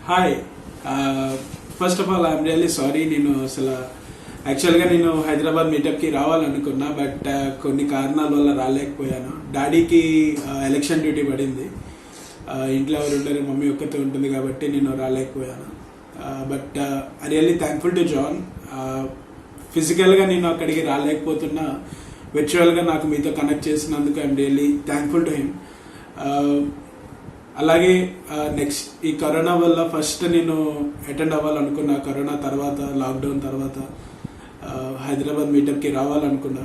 Hi. First of all I'm really sorry. నేను అసలు యాక్చువల్గా నేను హైదరాబాద్ మీటప్కి రావాలనుకున్నా, బట్ కొన్ని కారణాల వల్ల రాలేకపోయాను. డాడీకి ఎలక్షన్ డ్యూటీ పడింది. ఇంట్లో ఎవరు ఉండరు, మమ్మీ ఒక్కతే ఉంటుంది కాబట్టి నేను రాలేకపోయాను. But I really thankful to John. ఫిజికల్గా నేను అక్కడికి రాలేకపోతున్నా, విర్చువల్గా నాకు మీతో కనెక్ట్ చేసినందుకు I'm really thankful to him. అలాగే నెక్స్ట్ ఈ కరోనా వల్ల ఫస్ట్ నేను అటెండ్ అవ్వాలనుకున్నా. కరోనా తర్వాత, లాక్డౌన్ తర్వాత హైదరాబాద్ మీటప్కి రావాలనుకున్నా,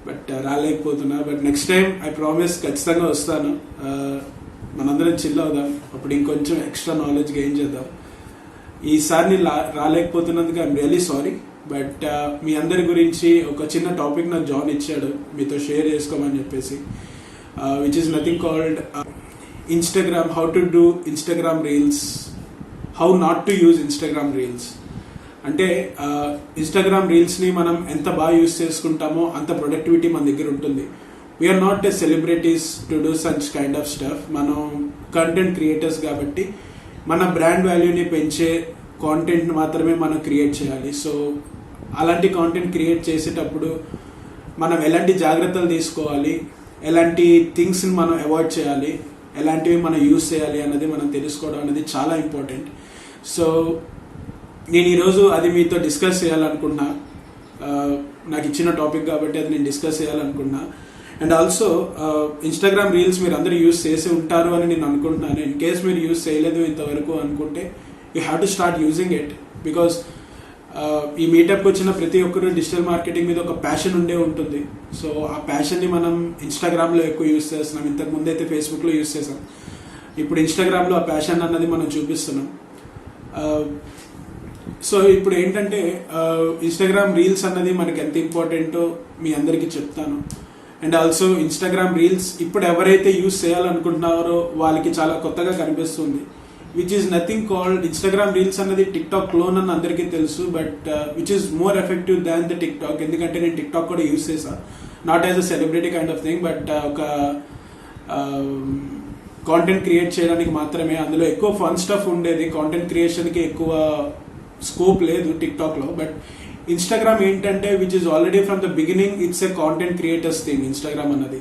బట్ రాలేకపోతున్నా. But next time I promise ఖచ్చితంగా వస్తాను. మనందరం చిల్ అవుదాం, అప్పుడు ఇంకొంచెం ఎక్స్ట్రా నాలెడ్జ్ గెయిన్ చేద్దాం. ఈసారి నేను రాలేకపోతున్నందుకు ఐఎమ్ రియల్లీ సారీ. బట్ మీ అందరి గురించి ఒక చిన్న టాపిక్ నాకు జాన్ ఇచ్చాడు మీతో షేర్ చేసుకోమని చెప్పేసి, which is nothing called Instagram, how to do Instagram reels, how not to use Instagram reels. అంటే ఇన్స్టాగ్రామ్ రీల్స్ని మనం ఎంత బాగా యూస్ చేసుకుంటామో అంత ప్రొడక్టివిటీ మన దగ్గర ఉంటుంది. We are not a celebrities to do such kind of stuff. మనం కంటెంట్ క్రియేటర్స్ కాబట్టి మన బ్రాండ్ వాల్యూని పెంచే కాంటెంట్ మాత్రమే మనం క్రియేట్ చేయాలి. సో అలాంటి కాంటెంట్ క్రియేట్ చేసేటప్పుడు మనం ఎలాంటి జాగ్రత్తలు తీసుకోవాలి, ఎలాంటి థింగ్స్ని మనం అవాయిడ్ చేయాలి, ఎలాంటివి మనం యూజ్ చేయాలి అన్నది మనం తెలుసుకోవడం అనేది చాలా ఇంపార్టెంట్. సో నేను ఈరోజు అది మీతో డిస్కస్ చేయాలనుకున్నా. నాకు ఇచ్చిన టాపిక్ కాబట్టి అది నేను డిస్కస్ చేయాలనుకున్నా. అండ్ ఆల్సో ఇన్స్టాగ్రామ్ రీల్స్ మీరు అందరూ యూజ్ చేసి ఉంటారు అని నేను అనుకుంటున్నాను. ఇన్ కేస్ మీరు యూజ్ చేయలేదు ఇంతవరకు అనుకుంటే, you have to start using it. Because ఈ మీటప్కి వచ్చిన ప్రతి ఒక్కరు డిజిటల్ మార్కెటింగ్ మీద ఒక ప్యాషన్ ఉండే ఉంటుంది. సో ఆ ప్యాషన్ని మనం ఇన్స్టాగ్రామ్లో ఎక్కువ యూస్ చేస్తున్నాం. ఇంతకు ముందు అయితే ఫేస్బుక్లో యూస్ చేసాం, ఇప్పుడు ఇన్స్టాగ్రామ్లో ఆ ప్యాషన్ అన్నది మనం చూపిస్తున్నాం. సో ఇప్పుడు ఏంటంటే ఇన్స్టాగ్రామ్ రీల్స్ అన్నది మనకి ఎంత ఇంపార్టెంటో మీ అందరికీ చెప్తాను. అండ్ ఆల్సో ఇన్స్టాగ్రామ్ రీల్స్ ఇప్పుడు ఎవరైతే యూస్ చేయాలనుకుంటున్నారో వాళ్ళకి చాలా కొత్తగా కనిపిస్తుంది. Which is nothing called Instagram reels అన్నది టిక్టాక్ క్లోన్ అని అందరికీ తెలుసు, but which is more effective than the TikTok. ఎందుకంటే నేను టిక్టాక్ కూడా యూస్ చేశాను, not as a celebrity kind of thing, but ఒక కాంటెంట్ క్రియేట్ చేయడానికి మాత్రమే. అందులో ఎక్కువ ఫన్ స్టఫ్ ఉండేది, కాంటెంట్ క్రియేషన్కి ఎక్కువ స్కోప్ లేదు టిక్టాక్లో. బట్ ఇన్స్టాగ్రామ్ ఏంటంటే which is already from the beginning it's a content creators thing Instagram అన్నది.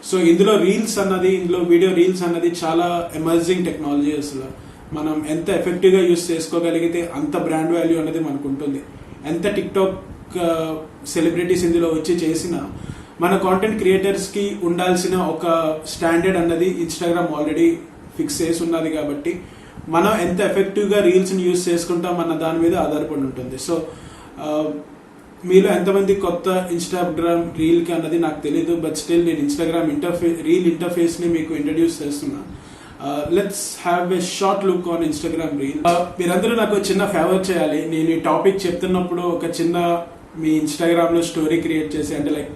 సో ఇందులో రీల్స్ అన్నది, ఇందులో వీడియో రీల్స్ అన్నది చాలా ఎమర్జింగ్ టెక్నాలజీ. అసలు మనం ఎంత ఎఫెక్టివ్గా యూస్ చేసుకోగలిగితే అంత బ్రాండ్ వాల్యూ అనేది మనకు ఉంటుంది. ఎంత టిక్టాక్ సెలబ్రిటీస్ ఇందులో వచ్చి చేసినా మన కాంటెంట్ క్రియేటర్స్కి ఉండాల్సిన ఒక స్టాండర్డ్ అన్నది ఇన్స్టాగ్రామ్ ఆల్రెడీ ఫిక్స్ చేసి ఉన్నది. కాబట్టి మనం ఎంత ఎఫెక్టివ్గా రీల్స్ని యూస్ చేసుకుంటాం అన్న దాని మీద ఆధారపడి ఉంటుంది. సో మీలో ఎంతమంది కొత్త ఇన్స్టాగ్రామ్ రీల్కి అన్నది నాకు తెలీదు, బట్ స్టిల్ నేను ఇన్స్టాగ్రామ్ రీల్ ఇంటర్ఫేస్ని మీకు ఇంట్రడ్యూస్ చేస్తున్నా. Let's have a short look on Instagram reel. మీరందరూ నాకు చిన్న ఫేవర్ చేయాలి. నేను ఈ టాపిక్ చెప్తున్నప్పుడు ఒక చిన్న మీ ఇన్స్టాగ్రామ్లో స్టోరీ క్రియేట్ చేసి, అంటే లైక్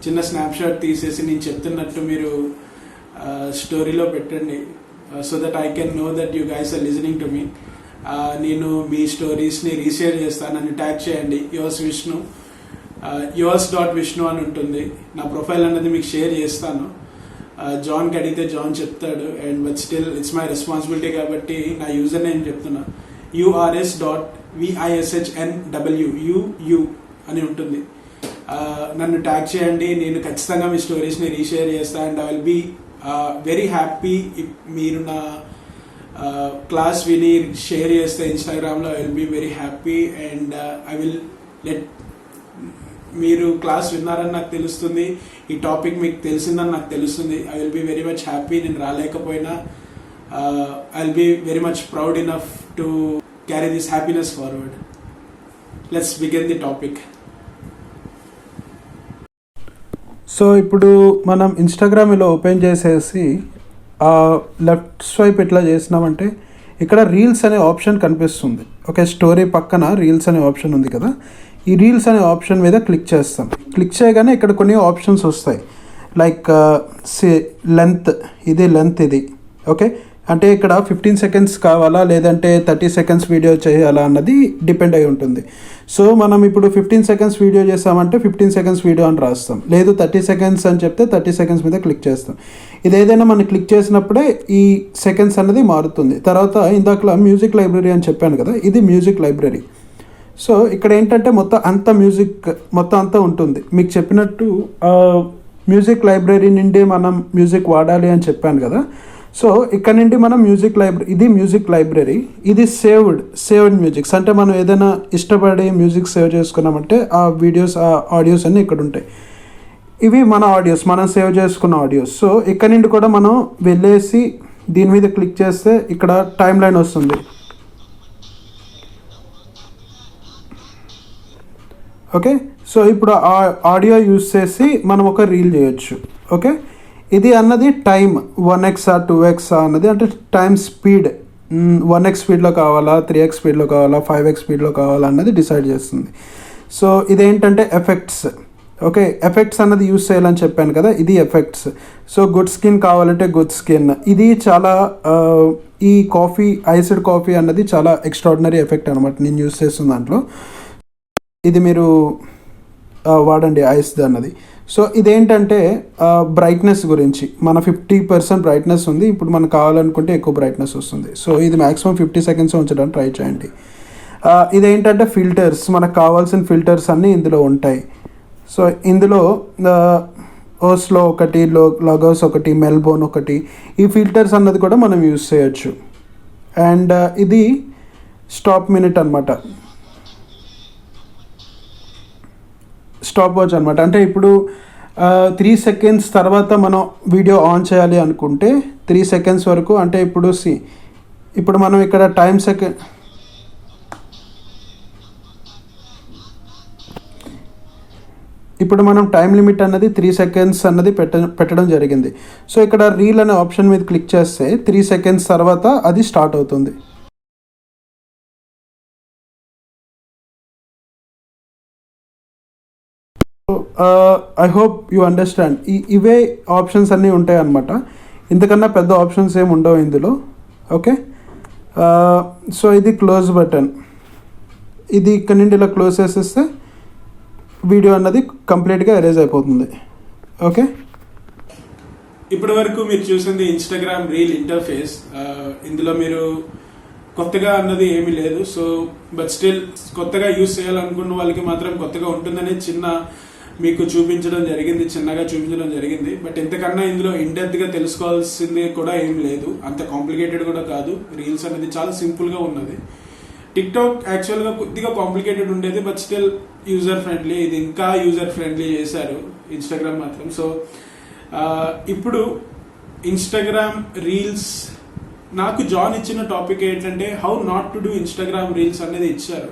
చిన్న స్నాప్షాట్ తీసేసి నేను చెప్తున్నట్టు మీరు స్టోరీలో పెట్టండి. So that I can know that you guys are listening to me. నేను మీ స్టోరీస్ని రీషేర్ చేస్తాను, నన్ను ట్యాగ్ చేయండి. యువర్స్ విష్ణు, yours.vishnu అని ఉంటుంది. నా ప్రొఫైల్ అన్నది మీకు షేర్ చేస్తాను. జాన్కి అడిగితే జాన్ చెప్తాడు. And but still it's my responsibility కాబట్టి నా యూజర్ నేమ్ చెప్తున్నా. urs.vishnwu అని ఉంటుంది. నన్ను ట్యాగ్ చేయండి, నేను ఖచ్చితంగా మీ స్టోరీస్ని రీషేర్ చేస్తాను. And I will be very happy మీరు నా క్లాస్ విని షేర్ చేస్తే ఇన్స్టాగ్రామ్లో. I will be very happy and I will let మీరు క్లాస్ విన్నారని నాకు తెలుస్తుంది, ఈ టాపిక్ మీకు తెలిసిందని నాకు తెలుస్తుంది. I will be very much happy. నేను రాలేకపోయినా I will be very much proud enough to carry this happiness forward. Let's begin the topic. So ఇప్పుడు మనం ఇన్స్టాగ్రామ్ ఇలా ఓపెన్ చేసేసి లెఫ్ట్ స్వైప్ ఎట్లా చేసినామంటే ఇక్కడ రీల్స్ అనే ఆప్షన్ కనిపిస్తుంది. ఓకే, స్టోరీ పక్కన రీల్స్ అనే ఆప్షన్ ఉంది కదా. ఈ రీల్స్ అనే ఆప్షన్ మీద క్లిక్ చేస్తాం. క్లిక్ చేయగానే ఇక్కడ కొన్ని ఆప్షన్స్ వస్తాయి. లైక్ లెంత్, ఇది లెంత్, ఇది ఓకే. అంటే ఇక్కడ 15 సెకండ్స్ కావాలా లేదంటే 30 సెకండ్స్ వీడియో చేయాలా అన్నది డిపెండ్ అయి ఉంటుంది. సో మనం ఇప్పుడు 15 సెకండ్స్ వీడియో చేస్తామంటే 15 సెకండ్స్ వీడియో అని రాస్తాం, లేదు 30 సెకండ్స్ అని చెప్తే 30 సెకండ్స్ మీద క్లిక్ చేస్తాం. ఇది ఏదైనా మనం క్లిక్ చేసినప్పుడే ఈ సెకండ్స్ అనేది మారుతుంది. తర్వాత ఇందాక మ్యూజిక్ లైబ్రరీ అని చెప్పాను కదా, ఇది మ్యూజిక్ లైబ్రరీ. సో ఇక్కడ ఏంటంటే మొత్తం అంతా ఉంటుంది. మీకు చెప్పినట్టు మ్యూజిక్ లైబ్రరీ నుండి మనం మ్యూజిక్ వాడాలి అని చెప్పాను కదా. సో ఇక్కడ నుండి మనం ఇది మ్యూజిక్ లైబ్రరీ, ఇది సేవ్డ్ మ్యూజిక్స్. అంటే మనం ఏదైనా ఇష్టపడే మ్యూజిక్ సేవ్ చేసుకున్నామంటే ఆ వీడియోస్ ఆ ఆడియోస్ అన్నీ ఇక్కడ ఉంటాయి. ఇవి మన ఆడియోస్, మనం సేవ్ చేసుకున్న ఆడియోస్. సో ఇక్కడ నుండి కూడా మనం వెళ్ళేసి దీని మీద క్లిక్ చేస్తే ఇక్కడ టైం లైన్ వస్తుంది. ఓకే, సో ఇప్పుడు ఆ ఆడియో యూజ్ చేసి మనం ఒక రీల్ చేయొచ్చు. ఓకే, ఇది అన్నది టైం 1x 2x అన్నది అంటే టైం స్పీడ్ 1x స్పీడ్లో కావాలా, 3x స్పీడ్లో కావాలా, 5x స్పీడ్లో కావాలా అన్నది డిసైడ్ చేస్తుంది. సో ఇదేంటంటే ఎఫెక్ట్స్. ఓకే, ఎఫెక్ట్స్ అన్నది యూజ్ చేయాలని చెప్పాను కదా, ఇది ఎఫెక్ట్స్. సో గుడ్ స్కిన్ కావాలంటే గుడ్ స్కిన్. ఇది చాలా ఈ ఐస్డ్ కాఫీ అన్నది చాలా ఎక్స్ట్రాడినరీ ఎఫెక్ట్ అనమాట నేను యూజ్ చేస్తున్న దాంట్లో. ఇది మీరు వాడండి ఐస్ది అన్నది. సో ఇదేంటంటే బ్రైట్నెస్ గురించి, మన 50% బ్రైట్నెస్ ఉంది, ఇప్పుడు మనకు కావాలనుకుంటే ఎక్కువ బ్రైట్నెస్ వస్తుంది. సో ఇది మ్యాక్సిమం 50 సెకండ్స్ ఉంచడానికి ట్రై చేయండి. ఇదేంటంటే ఫిల్టర్స్, మనకు కావాల్సిన ఫిల్టర్స్ అన్నీ ఇందులో ఉంటాయి. సో ఇందులో ఓస్లో ఒకటి, లాగోస్ ఒకటి, మెల్బోర్న్ ఒకటి, ఈ ఫిల్టర్స్ అన్నది కూడా మనం యూజ్ చేయొచ్చు. అండ్ ఇది స్టాప్ మినిట్ అనమాట, స్టాప్ వాచ్ అనమాట. అంటే ఇప్పుడు 3 సెకండ్స్ తర్వాత మనం వీడియో ఆన్ చేయాలి అనుకుంటే 3 సెకండ్స్ వరకు, అంటే ఇప్పుడు మనం ఇక్కడ ఇప్పుడు మనం టైం లిమిట్ అన్నది 3 సెకండ్స్ అన్నది పెట్టడం జరిగింది. సో ఇక్కడ రీల్ అనే ఆప్షన్ మీద క్లిక్ చేస్తే 3 సెకండ్స్ తర్వాత అది స్టార్ట్ అవుతుంది. I hope you understand. ఇవే ఆప్షన్స్ అన్నీ ఉంటాయి అన్నమాట, ఇంతకన్నా పెద్ద ఆప్షన్స్ ఏమి ఉండవు ఇందులో. ఓకే, సో ఇది క్లోజ్ బటన్, ఇది ఇక్కడ నుండి ఇలా క్లోజ్ చేసేస్తే వీడియో అన్నది కంప్లీట్గా ఎరేజ్ అయిపోతుంది. ఓకే, ఇప్పటి వరకు మీరు చూసింది ఇన్స్టాగ్రామ్ రీల్ ఇంటర్ఫేస్. ఇందులో మీరు కొత్తగా అన్నది ఏమీ లేదు. సో బట్ స్టిల్ కొత్తగా యూస్ చేయాలనుకున్న వాళ్ళకి మాత్రం కొత్తగా ఉంటుందని మీకు చిన్నగా చూపించడం జరిగింది. బట్ ఇంతకన్నా ఇందులో ఇండెప్త్గా తెలుసుకోవాల్సింది కూడా ఏం లేదు, అంత కాంప్లికేటెడ్ కూడా కాదు. రీల్స్ అనేది చాలా సింపుల్గా ఉన్నది. టిక్టాక్ యాక్చువల్గా కొద్దిగా కాంప్లికేటెడ్ ఉండేది, బట్ స్టిల్ యూజర్ ఫ్రెండ్లీ. ఇది ఇంకా యూజర్ ఫ్రెండ్లీ చేశారు ఇన్స్టాగ్రామ్ మాత్రం. సో ఇప్పుడు ఇన్స్టాగ్రామ్ రీల్స్ నాకు జాన్ ఇచ్చిన టాపిక్ ఏంటంటే how not to do Instagram reels అనేది ఇచ్చారు.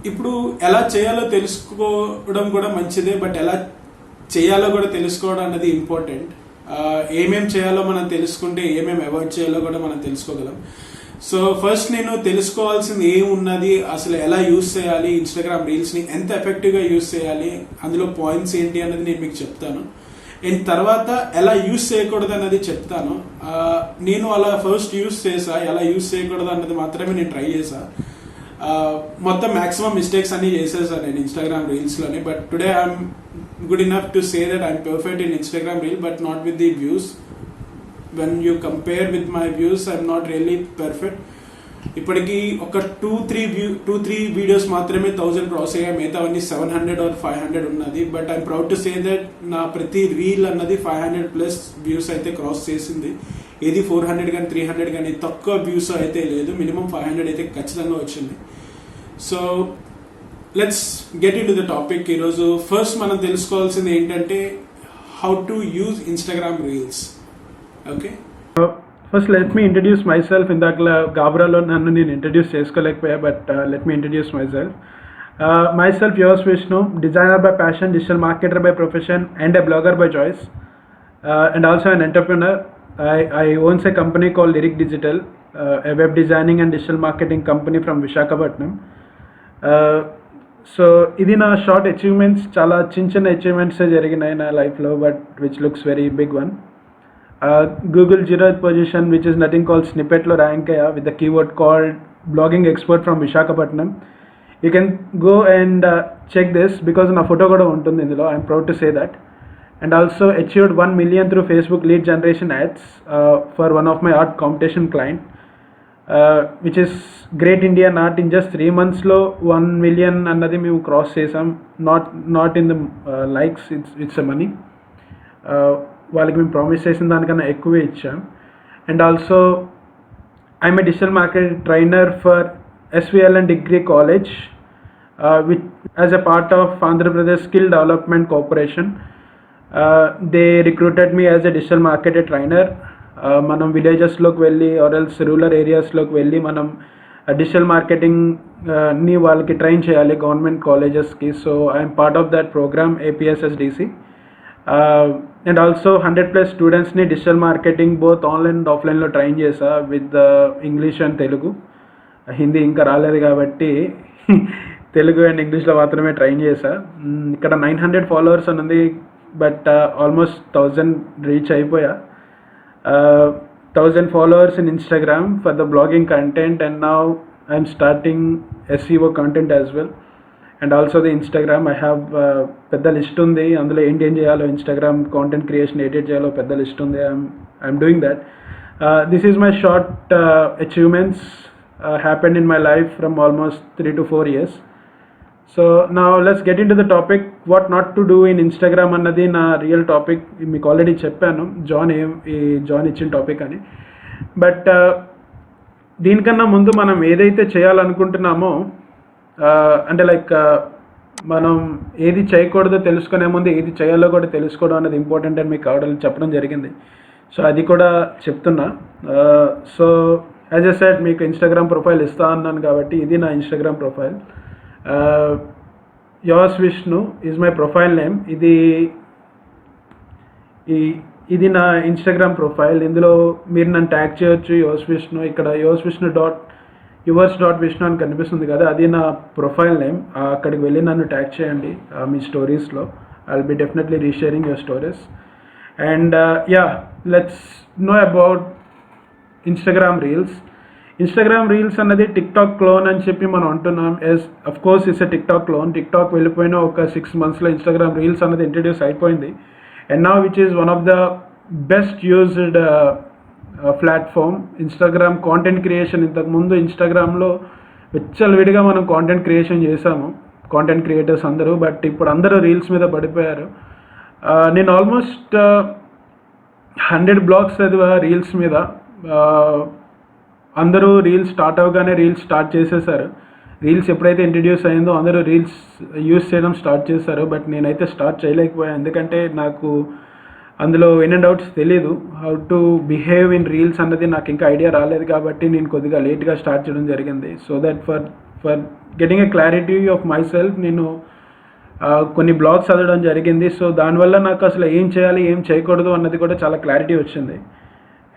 ఇప్పుడు ఎలా చేయాలో తెలుసుకోవడం కూడా మంచిదే, బట్ ఎలా చేయాలో కూడా తెలుసుకోవడం అనేది ఇంపార్టెంట్. ఏమేం చేయాలో మనం తెలుసుకుంటే ఏమేమి అవాయిడ్ చేయాలో కూడా మనం తెలుసుకోగలం. సో ఫస్ట్ నేను తెలుసుకోవాల్సింది ఏమున్నది, అసలు ఎలా యూస్ చేయాలి ఇన్స్టాగ్రామ్ రీల్స్ని, ఎంత ఎఫెక్టివ్గా యూస్ చేయాలి, అందులో పాయింట్స్ ఏంటి అనేది నేను మీకు చెప్తాను. అండ్ తర్వాత ఎలా యూస్ చేయకూడదు అన్నది చెప్తాను. నేను అలా ఫస్ట్ యూస్ చేసా, ఎలా యూస్ చేయకూడదు అన్నది మాత్రమే నేను ట్రై చేసా. మొత్తం మ్యాక్సిమం మిస్టేక్స్ అన్ని చేసేసాను నేను ఇన్స్టాగ్రామ్ రీల్స్లోని. But today I'm good enough to say that I'm perfect in Instagram reel, but not with the views. When you compare with my views I'm not really perfect. ఇప్పటికీ ఒక 2-3 videos మాత్రమే 1000 cross అయ్యాయి, మిగతావన్నీ 700 or 500 ఉన్నది. But I'm proud to say that నా ప్రతి reel అన్నది 500+ views అయితే క్రాస్ చేసింది. ఏది 400 కానీ 300 కానీ తక్కువ వ్యూస్ అయితే లేదు, మినిమం 500 అయితే ఖచ్చితంగా వచ్చింది. So let's get into the topic. ఈరోజు ఫస్ట్ మనం తెలుసుకోవాల్సింది ఏంటంటే how to use Instagram reels. Okay, first let me introduce myself. ఇందాక గాబ్రాలో నన్ను నేను ఇంట్రడ్యూస్ చేసుకోలేకపోయా, but let me introduce myself yours Vishnu, designer by passion, digital marketer by profession, and a blogger by choice, and also an entrepreneur. I owns a company called Lyric Digital, a web designing and digital marketing company from Visakhapatnam. So ఇది నా short achievements, చాలా చిన్న achievements జరిగినాయి నా లైఫ్లో, but which looks very big one. Google zeroth position, which is nothing called snippet lo rank అయ్యా with the keyword called blogging expert from Visakhapatnam. You can go and check this because నా photo కూడా ఉంటుంది ఇందులో. I'm proud to say that. And also achieved 1 million through Facebook lead generation ads for one of my art competition client, which is Great Indian Art. In just 3 months లో 1 million అన్నది మేము cross చేసాం. Not in the likes, it's a money. వాళ్ళకి మేము promise చేసిన దానికన్నా ఎక్కువే ఇచ్చాం. And also I'm a digital marketing trainer for SVLN Degree College, which as a part of Andhra Pradesh Skill Development Corporation. They recruited me as a digital marketing trainer. మనం విలేజెస్లోకి వెళ్ళి or else rural ఏరియాస్లోకి వెళ్ళి మనం digital మార్కెటింగ్ని వాళ్ళకి train చేయాలి government కాలేజెస్కి. So I'm part of that programme APSSDC. And also 100+ స్టూడెంట్స్ని digital marketing both online and ఆఫ్లైన్లో train చేసా with English and Telugu. Hindi ఇంకా రాలేదు కాబట్టి తెలుగు అండ్ ఇంగ్లీష్లో మాత్రమే ట్రైన్ చేసా. ఇక్కడ 900 ఫాలోవర్స్ ఉన్నది, బట్ ఆల్మోస్ట్ 1000 రీచ్ అయిపోయా. 1000 followers in Instagram for the blogging content, and now I'm starting SEO content as well. And also the Instagram, I have పెద్ద లిస్ట్ ఉంది, అందులో ఏంటి ఏం చేయాలో ఇన్స్టాగ్రామ్ కాంటెంట్ క్రియేషన్ ఎడిట్ చేయాలో పెద్ద లిస్ట్ ఉంది. I'm doing that. This is my short achievements happened in my life from almost 3 to 4 years. So నా let's get into the topic what not to do in Instagram అన్నది నా real topic. మీకు already చెప్పాను John ఇచ్చిన topic అని. But దీనికన్నా ముందు మనం ఏదైతే చేయాలనుకుంటున్నామో, అంటే లైక్ మనం ఏది చేయకూడదో తెలుసుకునే ముందు ఏది చేయాలో కూడా తెలుసుకోవడం అనేది ఇంపార్టెంట్ అని మీకు ఆవిడ చెప్పడం జరిగింది. సో అది కూడా చెప్తున్నా. సో యాజ్ ఎ సెడ్ మీకు ఇన్స్టాగ్రామ్ ప్రొఫైల్ ఇస్తా అన్నాను కాబట్టి ఇది నా Instagram profile. Yours Vishnu is my profile name. ఇది నా ఇన్స్టాగ్రామ్ ప్రొఫైల్. ఇందులో మీరు నన్ను ట్యాగ్ చేయొచ్చు యోస్ విష్ణు. ఇక్కడ yours.viష్ణు అని కనిపిస్తుంది కదా, అది నా ప్రొఫైల్ నేమ్. అక్కడికి వెళ్ళి నన్ను ట్యాగ్ చేయండి మీ స్టోరీస్లో. I will be definitely resharing your stories. And let's know about Instagram reels అన్నది టిక్టాక్ క్లోన్ అని చెప్పి మనం అంటున్నాం. Of course it's a TikTok clone. TikTok వెళ్ళిపోయిన ఒక 6 monthsలో ఇన్స్టాగ్రామ్ రీల్స్ అన్నది ఇంట్రడ్యూస్ అయిపోయింది. And now which is one of the best used platform. Instagram content creation, ఇంతకుముందు ఇన్స్టాగ్రామ్లో విచ్చలవిడిగా మనం కాంటెంట్ క్రియేషన్ చేసాము, కాంటెంట్ క్రియేటర్స్ అందరూ. బట్ ఇప్పుడు అందరూ రీల్స్ మీద పడిపోయారు. నేను ఆల్మోస్ట్ 100 బ్లాగ్స్ చదివా రీల్స్ మీద. అందరూ రీల్స్ స్టార్ట్ అవగానే రీల్స్ స్టార్ట్ చేసేసారు. రీల్స్ ఎప్పుడైతే ఇంట్రడ్యూస్ అయిందో అందరూ రీల్స్ యూస్ చేయడం స్టార్ట్ చేశారు. బట్ నేనైతే స్టార్ట్ చేయలేకపోయాను, ఎందుకంటే నాకు అందులో ఇన్ అండ్ అవుట్స్ తెలీదు. How to behave in reels అన్నది నాకు ఇంకా ఐడియా రాలేదు కాబట్టి నేను కొద్దిగా లేట్గా స్టార్ట్ చేయడం జరిగింది. So that for getting a clarity of my self నేను కొన్ని బ్లాగ్స్ చదవడం జరిగింది. సో దానివల్ల నాకు అసలు ఏం చేయాలి ఏం చేయకూడదు అన్నది కూడా చాలా క్లారిటీ వచ్చింది.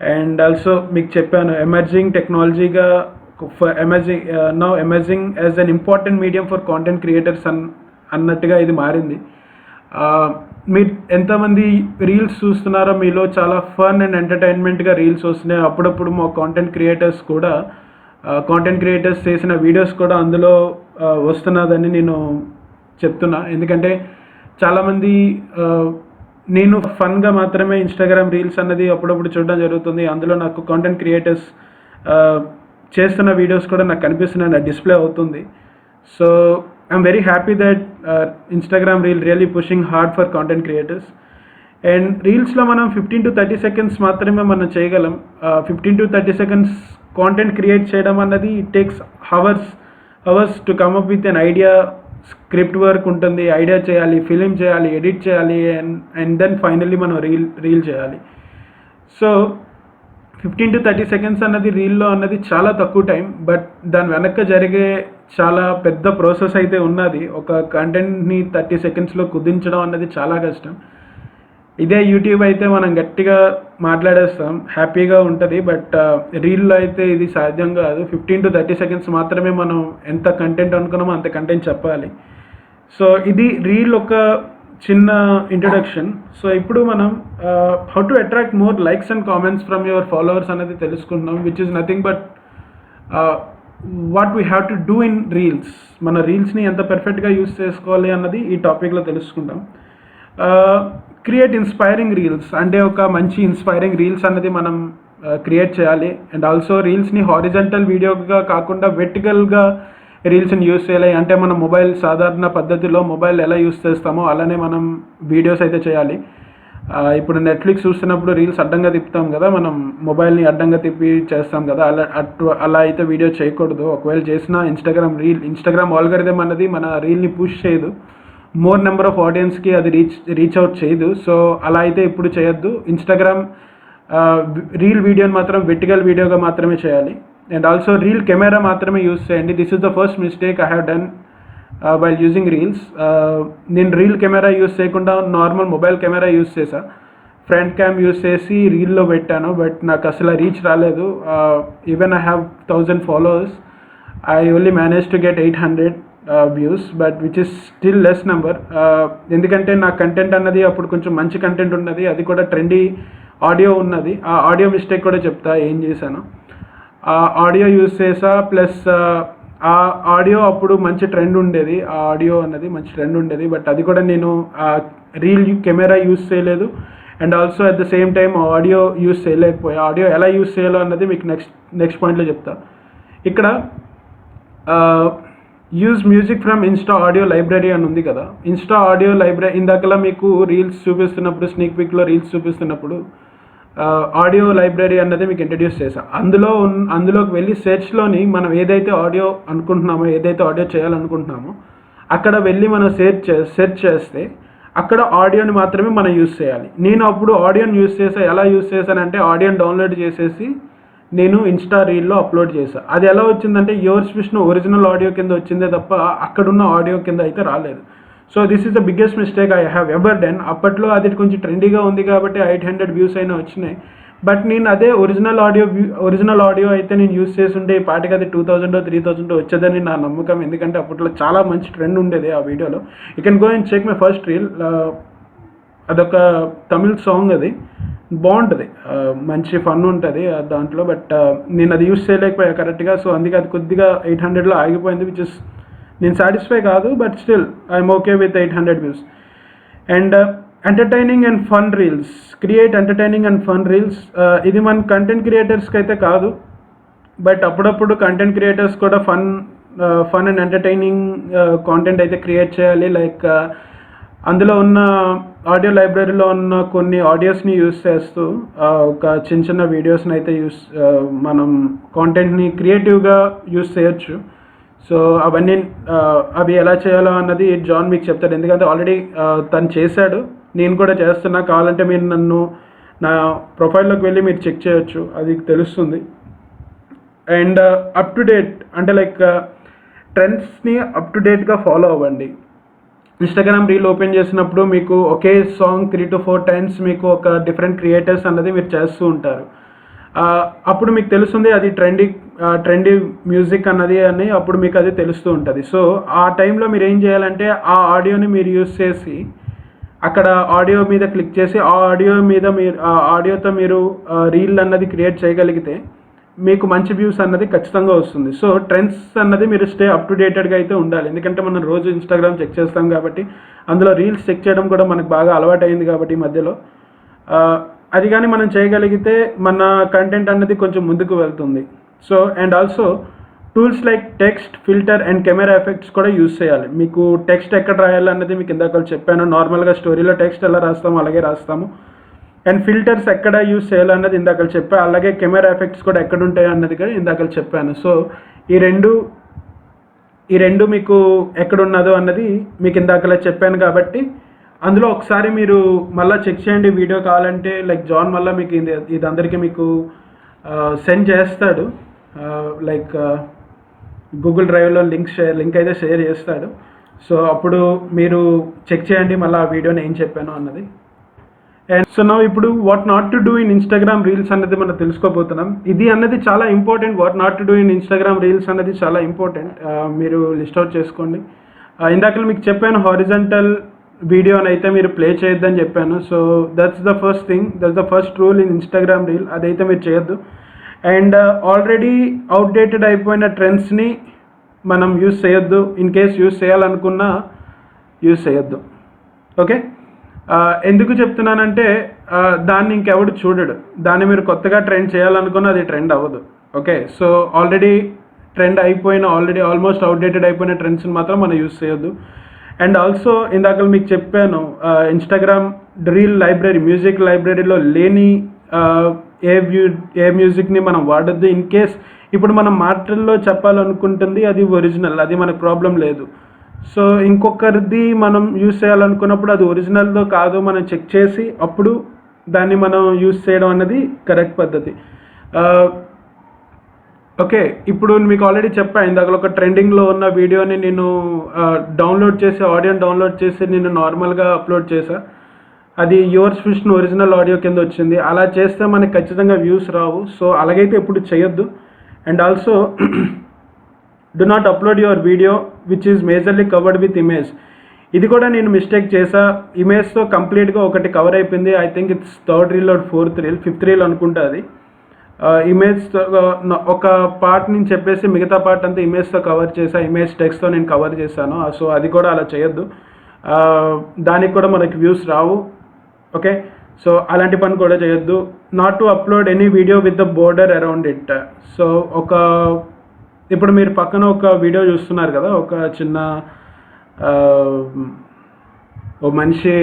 అండ్ ఆల్సో మీకు చెప్పాను ఎమర్జింగ్ టెక్నాలజీగా emerging as an important medium for content creators అన్నట్టుగా ఇది మారింది. మీరు ఎంతమంది రీల్స్ చూస్తున్నారో మీలో చాలా ఫన్ అండ్ ఎంటర్టైన్మెంట్గా రీల్స్ వస్తున్నాయి. అప్పుడప్పుడు మా కాంటెంట్ క్రియేటర్స్ చేసిన వీడియోస్ కూడా అందులో వస్తున్నదని నేను చెప్తున్నా. ఎందుకంటే చాలామంది నేను ఫన్గా మాత్రమే ఇన్స్టాగ్రామ్ రీల్స్ అన్నది అప్పుడప్పుడు చూడడం జరుగుతుంది. అందులో నాకు కాంటెంట్ క్రియేటర్స్ చేస్తున్న వీడియోస్ కూడా నాకు కనిపిస్తున్నాయి, నాకు డిస్ప్లే అవుతుంది. So I'm very happy that Instagram reel really pushing hard for content creators. And రీల్స్లో మనం 15 to 30 seconds మాత్రమే మనం చేయగలం. 15 to 30 seconds కాంటెంట్ క్రియేట్ చేయడం అన్నది it takes hours to come up with an idea. Script work ఉంటుంది, idea చేయాలి, film చేయాలి, ఎడిట్ చేయాలి, అండ్ దెన్ ఫైనల్లీ మనం రీల్ చేయాలి. సో 15 to 30 seconds అన్నది రీల్లో అన్నది చాలా తక్కువ టైం, బట్ దాని వెనక జరిగే చాలా పెద్ద ప్రాసెస్ అయితే ఉన్నది. ఒక కంటెంట్ని 30 secondsలో కుదించడం అన్నది చాలా కష్టం. ఇదే యూట్యూబ్ అయితే మనం గట్టిగా మాట్లాడేస్తాం, హ్యాపీగా ఉంటుంది. బట్ రీల్లో అయితే ఇది సాధ్యం కాదు. 15 to 30 seconds మాత్రమే మనం ఎంత కంటెంట్ అనుకున్నామో అంత కంటెంట్ చెప్పాలి. సో ఇది రీల్ ఒక చిన్న ఇంట్రొడక్షన్. సో ఇప్పుడు మనం how to attract more likes and comments from your followers అనేది తెలుసుకుంటున్నాం, which is nothing but what we have to do in reels. మన రీల్స్ని ఎంత పర్ఫెక్ట్గా యూస్ చేసుకోవాలి అన్నది ఈ టాపిక్లో తెలుసుకుంటాం. క్రియేట్ ఇన్స్పైరింగ్ రీల్స్ అంటే ఒక మంచి ఇన్స్పైరింగ్ రీల్స్ అనేది మనం క్రియేట్ చేయాలి. అండ్ ఆల్సో రీల్స్ని హారిజంటల్ వీడియోగా కాకుండా వెర్టికల్గా రీల్స్ని యూస్ చేయాలి. అంటే మన మొబైల్ సాధారణ పద్ధతిలో మొబైల్ ఎలా యూస్ చేస్తామో అలానే మనం వీడియోస్ అయితే చేయాలి. ఇప్పుడు నెట్ఫ్లిక్స్ చూస్తున్నప్పుడు రీల్స్ అడ్డంగా తిప్పుతాం కదా, మనం మొబైల్ని అడ్డంగా తిప్పి చేస్తాం కదా, అలా అయితే వీడియో చేయకూడదు. ఒకవేళ చేసినా ఇన్స్టాగ్రామ్ ఆల్గరిథం అన్నది మన రీల్ని పుష్ చేయదు, మోర్ నెంబర్ ఆఫ్ ఆడియన్స్కి అది రీచ్ అవుట్ చేయదు. సో అలా అయితే ఇప్పుడు చేయొద్దు. ఇన్స్టాగ్రామ్ రీల్ వీడియోని మాత్రం వెర్టికల్ వీడియోగా మాత్రమే చేయాలి. అండ్ ఆల్సో రీల్ కెమెరా మాత్రమే యూస్ చేయండి. This is the first mistake I have done while using reels. నేను రీల్ కెమెరా యూస్ చేయకుండా నార్మల్ మొబైల్ కెమెరా యూస్ చేసా, ఫ్రంట్ క్యామ్ యూస్ చేసి రీల్లో పెట్టాను. బట్ నాకు అసలు రీచ్ రాలేదు. Even I have 1000 followers, I only manage to get 800 views, but which is still less number. ఎందుకంటే నా కంటెంట్ అన్నది అప్పుడు కొంచెం మంచి కంటెంట్ ఉన్నది, అది కూడా ట్రెండీ ఆడియో ఉన్నది. ఆ ఆడియో మిస్టేక్ కూడా చెప్తా ఏం చేశాను. ఆ ఆడియో యూస్ చేసా, ప్లస్ ఆ ఆడియో అప్పుడు మంచి ట్రెండ్ ఉండేది, ఆ ఆడియో అన్నది మంచి ట్రెండ్ ఉండేది. బట్ అది కూడా నేను రీల్ కెమెరా యూస్ చేయలేదు. And also at the same time audio use చేయలేకపోయా. ఆడియో ఎలా యూస్ చేయాలో అన్నది మీకు నెక్స్ట్ పాయింట్లో చెప్తా. ఇక్కడ use music from Insta audio library అని ఉంది కదా. ఇన్స్టా ఆడియో లైబ్రరీ ఇందాకలా మీకు రీల్స్ చూపిస్తున్నప్పుడు, స్నీక్ పిక్లో రీల్స్ చూపిస్తున్నప్పుడు ఆడియో లైబ్రరీ అన్నది మీకు ఇంట్రడ్యూస్ చేశాను. అందులోకి వెళ్ళి సెర్చ్లోని మనం ఏదైతే ఆడియో అనుకుంటున్నామో, ఏదైతే ఆడియో చేయాలనుకుంటున్నామో అక్కడ వెళ్ళి మనం సెర్చ్ చేస్తే అక్కడ ఆడియోని మాత్రమే మనం యూస్ చేయాలి. నేను అప్పుడు ఆడియోని యూస్ చేసా. ఎలా యూస్ చేశానంటే ఆడియోని డౌన్లోడ్ చేసేసి నేను ఇన్స్టా రీల్లో అప్లోడ్ చేశాను. అది ఎలా వచ్చిందంటే యువర్స్ విష్ణు ఒరిజినల్ ఆడియో కింద వచ్చిందే తప్ప అక్కడున్న ఆడియో కింద అయితే రాలేదు. So this is the biggest mistake I have ever done. అప్పట్లో అది కొంచెం ట్రెండీగా ఉంది కాబట్టి 800 వ్యూస్ అయినా వచ్చినాయి. బట్ నేను అదే ఒరిజినల్ ఆడియో అయితే నేను యూస్ చేస్తుంటే ఈ పాటికి అది 2000 3000 వచ్చేదని నా నమ్మకం. ఎందుకంటే అప్పట్లో చాలా మంచి ట్రెండ్ ఉండేది ఆ వీడియోలో. You can go and check my first reel. అదొక తమిళ్ సాంగ్, అది బాగుంటుంది, మంచి ఫన్ ఉంటుంది దాంట్లో. బట్ నేను అది యూస్ చేయలేకపోయా కరెక్ట్గా. సో అందుకే అది కొద్దిగా 800లో ఆగిపోయింది, విచ్ ఇస్ నేను సాటిస్ఫై కాదు. But still I'm okay with 800 views. And entertaining and fun reels, create entertaining and fun reels. ఇది మన కంటెంట్ క్రియేటర్స్కి అయితే కాదు, బట్ అప్పుడప్పుడు కంటెంట్ క్రియేటర్స్ కూడా ఫన్ అండ్ ఎంటర్టైనింగ్ కాంటెంట్ అయితే క్రియేట్ చేయాలి. లైక్ అందులో ఉన్న ఆడియో లైబ్రరీలో ఉన్న కొన్ని ఆడియోస్ని యూస్ చేస్తూ ఒక చిన్న వీడియోస్ని అయితే మనం కాంటెంట్ని క్రియేటివ్గా యూస్ చేయొచ్చు. సో అవి ఎలా చేయాలో అన్నది జాన్ మీకు చెప్తాడు. ఎందుకంటే ఆల్రెడీ తను చేశాడు, నేను కూడా చేస్తున్నా. కావాలంటే మీరు నన్ను నా ప్రొఫైల్లోకి వెళ్ళి మీరు చెక్ చేయొచ్చు, అది తెలుస్తుంది. అండ్ అప్ టు డేట్ అంటే లైక్ ట్రెండ్స్ని అప్ టు డేట్గా ఫాలో అవ్వండి. ఇన్స్టాగ్రామ్ రీల్ ఓపెన్ చేసినప్పుడు మీకు ఒకే సాంగ్ 3 to 4 times మీకు ఒక డిఫరెంట్ క్రియేటర్స్ అన్నది మీరు చేస్తూ ఉంటారు. అప్పుడు మీకు తెలుస్తుంది అది ట్రెండీ మ్యూజిక్ అన్నది అని అప్పుడు మీకు అది తెలుస్తూ ఉంటుంది. సో ఆ టైంలో మీరు ఏం చేయాలంటే ఆ ఆడియోని మీరు యూస్ చేసి అక్కడ ఆడియో మీద క్లిక్ చేసి ఆ ఆడియోతో మీరు రీల్ అన్నది క్రియేట్ చేయగలిగితే మీకు మంచి వ్యూస్ అన్నది ఖచ్చితంగా వస్తుంది. సో ట్రెండ్స్ అన్నది మీరు స్టే అప్ టు డేటెడ్గా అయితే ఉండాలి. ఎందుకంటే మనం రోజు ఇన్స్టాగ్రామ్ చెక్ చేస్తాం కాబట్టి అందులో రీల్స్ చెక్ చేయడం కూడా మనకు బాగా అలవాటు అయింది కాబట్టి ఈ మధ్యలో అది కానీ మనం చేయగలిగితే మన కంటెంట్ అన్నది కొంచెం ముందుకు వెళ్తుంది. So and also tools like text, filter and camera effects కూడా యూస్ చేయాలి. మీకు టెక్స్ట్ ఎక్కడ రాయాలన్నది మీకు ఇందాక చెప్పాను. నార్మల్గా స్టోరీలో టెక్స్ట్ ఎలా రాస్తామో అలాగే రాస్తాము. అండ్ ఫిల్టర్స్ ఎక్కడ యూస్ చేయాలన్నది ఇందాక చెప్పాను. అలాగే కెమెరా ఎఫెక్ట్స్ కూడా ఎక్కడ ఉంటాయి అన్నది కూడా ఇందాక చెప్పాను. సో ఈ రెండు మీకు ఎక్కడున్నదో అన్నది మీకు ఇందాకలా చెప్పాను కాబట్టి అందులో ఒకసారి మీరు మళ్ళీ చెక్ చేయండి. వీడియో కావాలంటే లైక్ జాన్ మళ్ళీ మీకు ఇది అందరికీ మీకు సెండ్ చేస్తాడు. లైక్ గూగుల్ డ్రైవ్లో లింక్ అయితే షేర్ చేస్తాడు. సో అప్పుడు మీరు చెక్ చేయండి మళ్ళీ ఆ వీడియోని ఏం చెప్పాను అన్నది. అండ్ సో నా ఇప్పుడు what not to do in Instagram reels అన్నది మనం తెలుసుకోబోతున్నాం. ఇది అన్నది చాలా important. What not to do in Instagram reels అన్నది చాలా ఇంపార్టెంట్. మీరు లిస్ట్ అవుట్ చేసుకోండి. ఇందాక మీకు చెప్పాను హారిజంటల్ వీడియోని అయితే మీరు ప్లే చేయొద్దని చెప్పాను. So that's the first thing, that's the first rule in Instagram reel. అదైతే మీరు చేయొద్దు. అండ్ ఆల్రెడీ అవుట్డేటెడ్ అయిపోయిన ట్రెండ్స్ని మనం యూస్ చేయొద్దు. ఇన్ కేస్ యూస్ చేయాలనుకున్నా యూస్ చేయొద్దు. ఓకే, ఎందుకు చెప్తున్నానంటే దాన్ని ఇంకెవడు చూడడు. దాన్ని మీరు కొత్తగా ట్రెండ్ చేయాలనుకున్నా అది ట్రెండ్ అవ్వదు. ఓకే, సో ఆల్రెడీ ట్రెండ్ అయిపోయిన, ఆల్రెడీ ఆల్మోస్ట్ అవుట్డేటెడ్ అయిపోయిన ట్రెండ్స్ని మాత్రం మనం యూస్ చేయొద్దు. అండ్ ఆల్సో ఇందాక మీకు చెప్పాను, ఇన్స్టాగ్రామ్ రీల్ లైబ్రరీ, మ్యూజిక్ లైబ్రరీలో లేని ఏ మ్యూజిక్ని మనం వాడద్దు. ఇన్ కేస్ ఇప్పుడు మనం మాటల్లో చెప్పాలనుకుంటుంది అది ఒరిజినల్, అది మనకు ప్రాబ్లం లేదు. సో ఇంకొకరిది మనం యూస్ చేయాలనుకున్నప్పుడు అది ఒరిజినల్తో కాదు మనం చెక్ చేసి అప్పుడు దాన్ని మనం యూస్ చేయడం అన్నది కరెక్ట్ పద్ధతి. ఓకే, ఇప్పుడు మీకు ఆల్రెడీ చెప్పాను ఇందాక ఒక ట్రెండింగ్లో ఉన్న వీడియోని నేను డౌన్లోడ్ చేసి, ఆడియోని డౌన్లోడ్ చేసి నేను నార్మల్గా అప్లోడ్ చేశా. అది యువర్స్ విషన్ ఒరిజినల్ ఆడియో కింద వచ్చింది. అలా చేస్తే మనకి ఖచ్చితంగా వ్యూస్ రావు. సో అలాగైతే ఎప్పుడు చేయొద్దు. And also do not upload your video which is majorly covered with image. ఇది కూడా నేను మిస్టేక్ చేసా. ఇమేజ్తో కంప్లీట్గా ఒకటి కవర్ అయిపోయింది. I think it's third reel or fourth reel, fifth reel అనుకుంటా. అది ఇమేజ్తో ఒక పార్ట్ నుంచి చెప్పేసి మిగతా పార్ట్ అంతా ఇమేజ్తో కవర్ చేసా, ఇమేజ్ టెక్స్ట్తో నేను కవర్ చేశాను. సో అది కూడా అలా చేయొద్దు. దానికి కూడా మనకి వ్యూస్ రావు. ఓకే, సో అలాంటి పని కూడా చేయొద్దు. Not to upload any video with the border around it. So ఇప్పుడు మీరు పక్కన ఒక వీడియో చూస్తున్నారు కదా, ఒక చిన్న ఓ మనిషి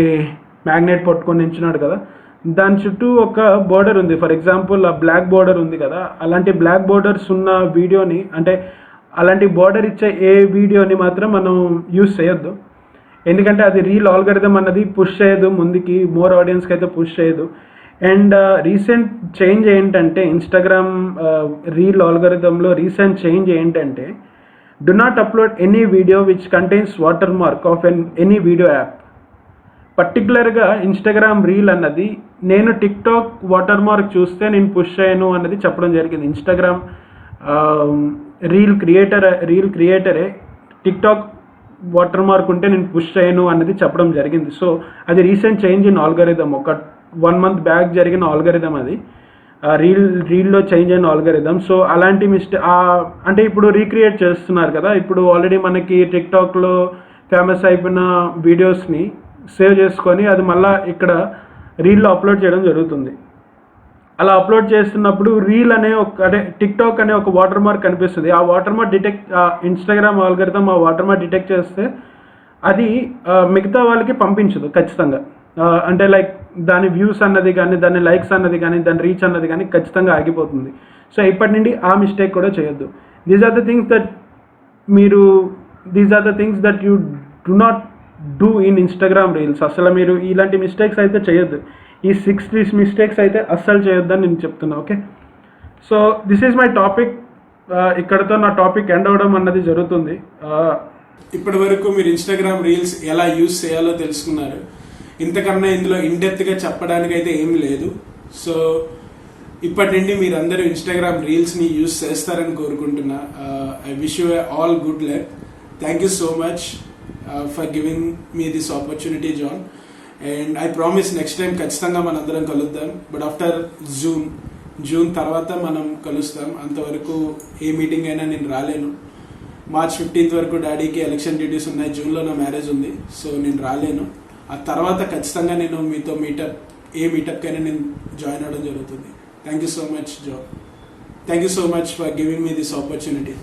మ్యాగ్నెట్ పట్టుకొని నించున్నాడు కదా, దాని చుట్టూ ఒక బోర్డర్ ఉంది. ఫర్ ఎగ్జాంపుల్ ఆ బ్లాక్ బోర్డర్ ఉంది కదా, అలాంటి బ్లాక్ బోర్డర్స్ ఉన్న వీడియోని, అంటే అలాంటి బోర్డర్ ఇచ్చే ఏ వీడియోని మాత్రం మనం యూస్ చేయొద్దు. ఎందుకంటే అది రీల్ ఆల్గరిథం అన్నది పుష్ చేయదు ముందుకి, మోర్ ఆడియన్స్కి అయితే పుష్ చేయదు. అండ్ రీసెంట్ చేంజ్ ఏంటంటే ఇన్స్టాగ్రామ్ రీల్ ఆల్గరిథంలో రీసెంట్ చేంజ్ ఏంటంటే do not upload any video which contains water mark of any video app. పర్టికులర్గా ఇన్స్టాగ్రామ్ రీల్ అన్నది నేను టిక్టాక్ వాటర్ మార్క్ చూస్తే నేను పుష్ చేయను అన్నది చెప్పడం జరిగింది. ఇన్స్టాగ్రామ్ రీల్ క్రియేటరే టిక్టాక్ వాటర్ మార్క్ ఉంటే నేను పుష్ చేయను అన్నది చెప్పడం జరిగింది. సో అది రీసెంట్ చేంజ్ ఇన్ ఆల్గరిథం, ఒక 1 month బ్యాక్ జరిగిన ఆల్గరిథం అది. రీల్లో చేంజ్ అయిన ఆల్గరిథం. సో అలాంటి అంటే ఇప్పుడు రీక్రియేట్ చేస్తున్నారు కదా, ఇప్పుడు ఆల్రెడీ మనకి టిక్టాక్లో ఫేమస్ అయిపోయిన వీడియోస్ని సేవ్ చేసుకొని అది మళ్ళీ ఇక్కడ రీల్లో అప్లోడ్ చేయడం జరుగుతుంది. అలా అప్లోడ్ చేస్తున్నప్పుడు రీల్ అనే టిక్టాక్ అనే ఒక వాటర్ మార్క్ కనిపిస్తుంది. ఆ వాటర్ మార్క్ ఇన్స్టాగ్రామ్ ఆల్గరిథం ఆ వాటర్ మార్క్ డిటెక్ట్ చేస్తే అది మిగతా వాళ్ళకి పంపించదు ఖచ్చితంగా. అంటే లైక్ దాని వ్యూస్ అన్నది కానీ, దాని లైక్స్ అన్నది కానీ, దాని రీచ్ అన్నది కానీ ఖచ్చితంగా ఆగిపోతుంది. సో ఇప్పటి నుండి ఆ మిస్టేక్ కూడా చేయొద్దు. These are the things that you do not do in Instagram reels. అసలు మీరు ఇలాంటి మిస్టేక్స్ అయితే చేయొద్దు. ఈ 6 మిస్టేక్స్ అయితే అస్సలు చేయొద్దని నేను చెప్తున్నా. Okay, so this is my topic. ఇక్కడతో నా టాపిక్ ఎండ్ అవ్వడం అన్నది జరుగుతుంది. ఇప్పటి వరకు మీరు ఇన్స్టాగ్రామ్ రీల్స్ ఎలా యూస్ చేయాలో తెలుసుకున్నారు. ఇంతకన్నా ఇందులో ఇన్డెప్త్గా చెప్పడానికి అయితే ఏం లేదు. సో ఇప్పటి నుండి మీరు అందరూ ఇన్స్టాగ్రామ్ రీల్స్ని యూస్ చేస్తారని కోరుకుంటున్నా. I wish you all good luck. Thank you so much for giving me this opportunity John. And I promise next time ఖచ్చితంగా మనందరం కలుద్దాం. బట్ ఆఫ్టర్ జూన్ తర్వాత మనం కలుస్తాం. అంతవరకు ఏ మీటింగ్ అయినా నేను రాలేను. March 15th వరకు డాడీకి ఎలక్షన్ డ్యూటీస్ ఉన్నాయి. జూన్లో నా మ్యారేజ్ ఉంది. సో నేను రాలేను. ఆ తర్వాత ఖచ్చితంగా నేను మీతో మీటప్కైనా నేను జాయిన్ అవ్వడం జరుగుతుంది. Thank you so much Joe. Thank you so much for giving me this opportunity.